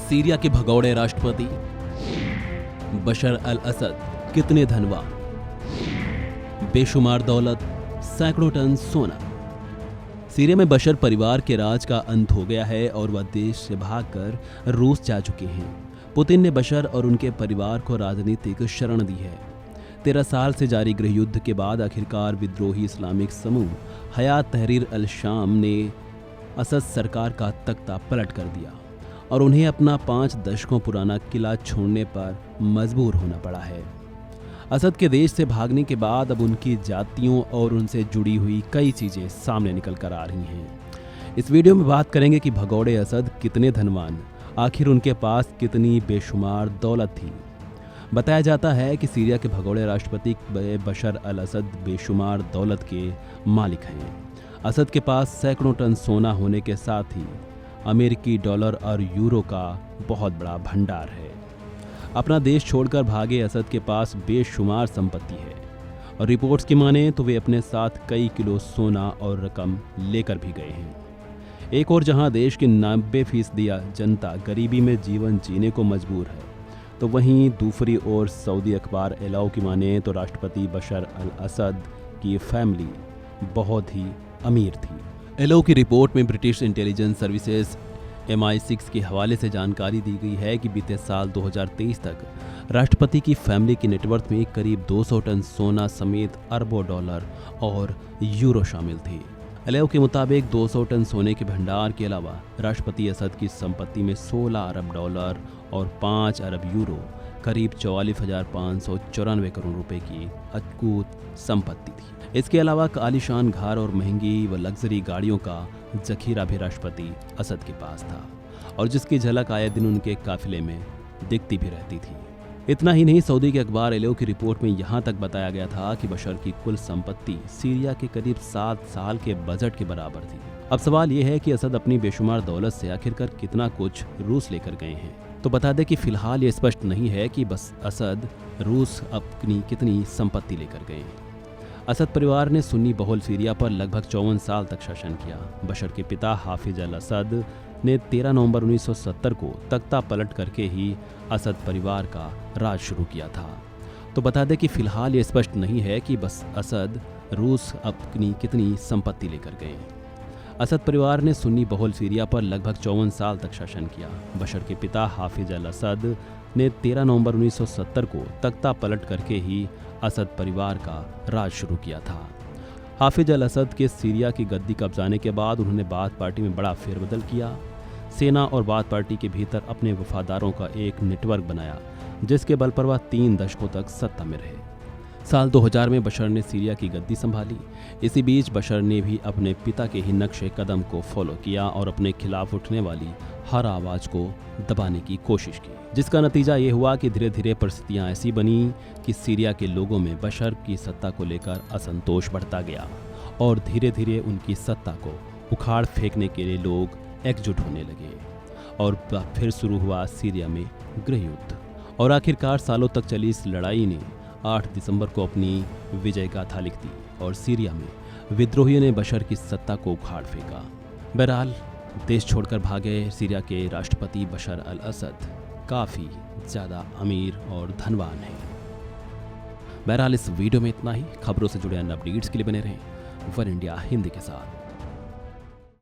Syria के भगौड़े राष्ट्रपति बशर अल असद कितने धनवान, बेशुमार दौलत, सैकड़ों टन सोना। सीरिया में बशर परिवार के राज का अंत हो गया है और वह देश से भागकर रूस जा चुके हैं। पुतिन ने बशर और उनके परिवार को राजनीतिक शरण दी है। 13 साल से जारी गृह युद्ध के बाद आखिरकार विद्रोही इस्लामिक समूह हयात तहरीर अल शाम ने असद सरकार का तख्ता पलट कर दिया और उन्हें अपना 5 दशकों पुराना किला छोड़ने पर मजबूर होना पड़ा है। असद के देश से भागने के बाद अब उनकी जातियों और उनसे जुड़ी हुई कई चीज़ें सामने निकल कर आ रही हैं। इस वीडियो में बात करेंगे कि भगौड़े असद कितने धनवान, आखिर उनके पास कितनी बेशुमार दौलत थी। बताया जाता है कि सीरिया के भगौड़े राष्ट्रपति बशर अल असद बेशुमार दौलत के मालिक हैं। असद के पास सैकड़ों टन सोना होने के साथ ही अमेरिकी डॉलर और यूरो का बहुत बड़ा भंडार है। अपना देश छोड़कर भागे असद के पास बेशुमार संपत्ति है और रिपोर्ट्स की माने तो वे अपने साथ कई किलो सोना और रकम लेकर भी गए हैं। एक और जहां देश की 90% जनता गरीबी में जीवन जीने को मजबूर है, तो वहीं दूसरी ओर सऊदी अखबार एलाओ की माने तो राष्ट्रपति बशर अल असद की फैमिली बहुत ही अमीर थी। एलाओ की रिपोर्ट में ब्रिटिश इंटेलिजेंस सर्विसेज MI6 के हवाले से जानकारी दी गई है कि बीते साल 2023 तक राष्ट्रपति की फैमिली की नेटवर्थ में करीब 200 टन सोना समेत अरबों डॉलर और यूरो शामिल थे। एलाओ के मुताबिक 200 टन सोने के भंडार के अलावा राष्ट्रपति असद की संपत्ति में 16 अरब डॉलर और 5 अरब यूरो करीब 44,594 करोड़ रुपए की अकूत संपत्ति थी। इसके अलावा आलीशान घर और महंगी व लग्जरी गाड़ियों का जखीरा भी राष्ट्रपति असद के पास था और जिसकी झलक आए दिन उनके काफिले में दिखती भी रहती थी। इतना ही नहीं, सऊदी के अखबार एलाओ की रिपोर्ट में यहाँ तक बताया गया था कि बशर की कुल संपत्ति सीरिया के करीब 7 साल के बजट के बराबर थी। अब सवाल ये है कि असद अपनी बेशुमार दौलत से आखिरकार कितना कुछ रूस लेकर गए हैं। तो बता दें कि फिलहाल ये स्पष्ट नहीं है कि बस असद रूस अपनी कितनी संपत्ति लेकर गए हैं। असद परिवार ने सुन्नी बहुल सीरिया पर लगभग 54 साल तक शासन किया। बशर के पिता हाफिज अल असद ने 13 नवंबर 1970 को तख्ता पलट करके ही असद परिवार का राज शुरू किया था। तो बता दें कि फिलहाल ये स्पष्ट नहीं है कि बस असद रूस अपनी कितनी संपत्ति लेकर गए। असद परिवार ने सुन्नी बहुल सीरिया पर लगभग 54 साल तक शासन किया। बशर के पिता हाफिज अल असद ने 13 नवंबर 1970 को तख्ता पलट करके ही असद परिवार का राज शुरू किया था। हाफिज अल असद के सीरिया की गद्दी कब्जाने के बाद उन्होंने बाथ पार्टी में बड़ा फेरबदल किया। सेना और बाथ पार्टी के भीतर अपने वफादारों का एक नेटवर्क बनाया, जिसके बल पर वह 3 दशकों तक सत्ता में रहे। साल 2000 में बशर ने सीरिया की गद्दी संभाली। इसी बीच बशर ने भी अपने पिता के ही नक्शे कदम को फॉलो किया और अपने खिलाफ उठने वाली हर आवाज़ को दबाने की कोशिश की, जिसका नतीजा ये हुआ कि धीरे धीरे परिस्थितियां ऐसी बनी कि सीरिया के लोगों में बशर की सत्ता को लेकर असंतोष बढ़ता गया और धीरे धीरे उनकी सत्ता को उखाड़ फेंकने के लिए लोग एकजुट होने लगे और फिर शुरू हुआ सीरिया में गृह युद्ध। और आखिरकार सालों तक चली इस लड़ाई ने 8 दिसंबर को अपनी विजय गाथा लिख दी और सीरिया में विद्रोहियों ने बशर की सत्ता को उखाड़ फेंका। बहरहाल देश छोड़कर भागे सीरिया के राष्ट्रपति बशर अल असद काफ़ी ज़्यादा अमीर और धनवान हैं। बहरहाल इस वीडियो में इतना ही। खबरों से जुड़े अन्य अपडेट्स के लिए बने रहें वन इंडिया हिंदी के साथ।